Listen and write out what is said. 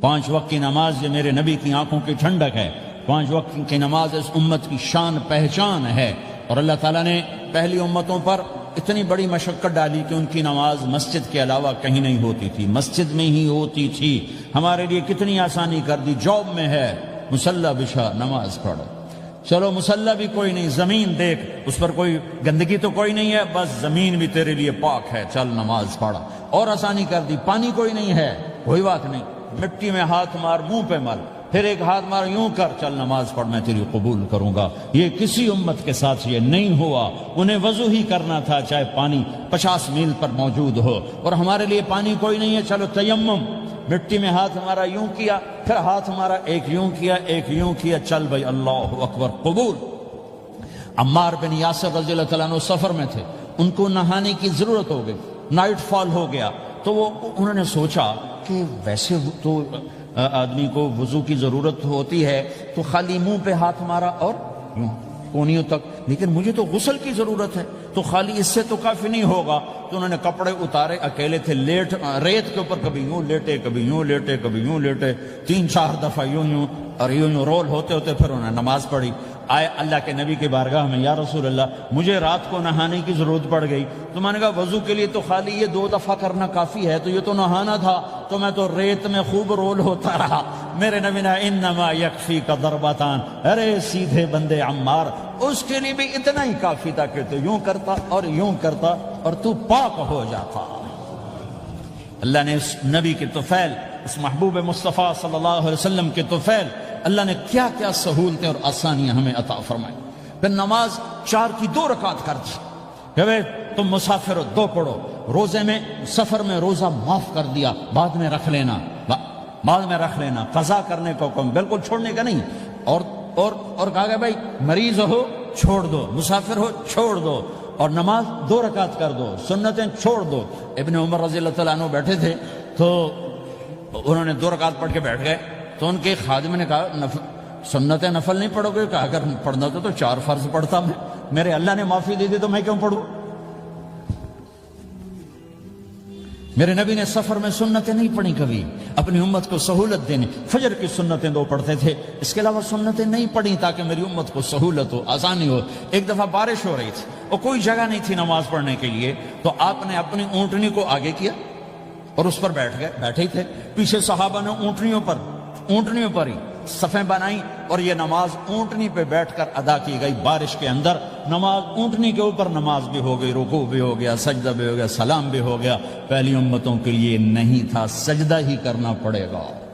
5 وقت کی نماز یہ میرے نبی کی آنکھوں کی ٹھنڈک ہے، 5 وقت کی نماز اس امت کی شان پہچان ہے۔ اور اللہ تعالیٰ نے پہلی امتوں پر اتنی بڑی مشقت ڈالی کہ ان کی نماز مسجد کے علاوہ کہیں نہیں ہوتی تھی، مسجد میں ہی ہوتی تھی۔ ہمارے لیے کتنی آسانی کر دی، جاب میں ہے مصلی بچھا نماز پڑھو، چلو مصلی بھی کوئی نہیں، زمین دیکھ اس پر کوئی گندگی تو کوئی نہیں ہے، بس زمین بھی تیرے لیے پاک ہے، چل نماز پڑھا۔ اور آسانی کر دی، پانی کوئی نہیں ہے، کوئی بات نہیں، مٹی میں ہاتھ مار، منہ پہ مل، پھر ایک ہاتھ مار، یوں کر، چل نماز پڑھ، میں تیری قبول کروں گا۔ یہ کسی امت کے ساتھ یہ نہیں ہوا، انہیں وضو ہی کرنا تھا چاہے پانی 50 میل پر موجود ہو۔ اور ہمارے لیے پانی کوئی نہیں ہے، چلو تیمم، مٹی میں ہاتھ ہمارا یوں کیا، پھر ہاتھ ہمارا ایک یوں کیا، ایک یوں کیا، چل بھائی اللہ اکبر قبول۔ عمار بن یاسر رضی اللہ تعالیٰ عنہ سفر میں تھے، ان کو نہانے کی ضرورت ہو گئی، نائٹ فال ہو گیا، تو انہوں نے سوچا کہ ویسے تو آدمی کو وضو کی ضرورت ہوتی ہے تو خالی منہ پہ ہاتھ مارا اور یوں کونیوں تک، لیکن مجھے تو غسل کی ضرورت ہے، تو خالی اس سے تو کافی نہیں ہوگا۔ تو انہوں نے کپڑے اتارے، اکیلے تھے، ریت کے اوپر کبھی یوں لیٹے، کبھی یوں لیٹے، کبھی یوں لیٹے، 3-4 دفعہ یوں یوں اور یوں رول ہوتے ہوتے پھر انہوں نے نماز پڑھی۔ آئے اللہ کے نبی کی بارگاہ میں، یا رسول اللہ مجھے رات کو نہانے کی ضرورت پڑ گئی، تو میں نے کہا وضو کے لیے تو خالی یہ 2 دفعہ کرنا کافی ہے، تو یہ تو نہانا تھا، تو میں تو ریت میں خوب رول ہوتا رہا۔ میرے نبی نے انما یکفیک ضربتان، ارے سیدھے بندے عمار، اس کے لیے بھی اتنا ہی کافی تھا کہ تو یوں کرتا اور یوں کرتا اور تو پاک ہو جاتا۔ اللہ نے اس نبی کے طفیل، اس محبوب مصطفیٰ صلی اللہ علیہ وسلم کے طفیل، اللہ نے کیا کیا سہولتیں اور آسانیاں ہمیں عطا فرمائی۔ پھر نماز 4 کی 2 رکعت کر دی کہ تم مسافر ہو 2 پڑھو، روزے میں سفر میں روزہ معاف کر دیا، بعد میں رکھ لینا، بعد میں رکھ لینا، قضا کرنے کو حکم، بالکل چھوڑنے کا نہیں۔ اور کہا کہ بھائی مریض ہو چھوڑ دو، مسافر ہو چھوڑ دو، اور نماز 2 رکعت کر دو، سنتیں چھوڑ دو۔ ابن عمر رضی اللہ تعالیٰ عنہ بیٹھے تھے تو انہوں نے 2 رکعت پڑھ کے بیٹھ گئے، تو ان کے خادم نے کہا سنتیں نفل نہیں پڑھو گے؟ کہا اگر پڑھنا تو 4 فرض پڑھتا میں، میرے اللہ نے معافی دے دی تو میں کیوں پڑھوں؟ میرے نبی نے سفر میں سنتیں نہیں پڑھی کبھی، اپنی امت کو سہولت دینے، فجر کی سنتیں 2 پڑھتے تھے، اس کے علاوہ سنتیں نہیں پڑھی تاکہ میری امت کو سہولت ہو، آسانی ہو۔ ایک دفعہ بارش ہو رہی تھی اور کوئی جگہ نہیں تھی نماز پڑھنے کے لیے، تو آپ نے اپنی اونٹنی کو آگے کیا اور اس پر بیٹھ گئے، بیٹھے ہی تھے، پیچھے صحابہ نے اونٹنیوں پر ہی صفیں بنائیں، اور یہ نماز اونٹنی پہ بیٹھ کر ادا کی گئی بارش کے اندر۔ نماز اونٹنی کے اوپر نماز بھی ہو گئی، رکوع بھی ہو گیا، سجدہ بھی ہو گیا، سلام بھی ہو گیا۔ پہلی امتوں کے لیے نہیں تھا، سجدہ ہی کرنا پڑے گا۔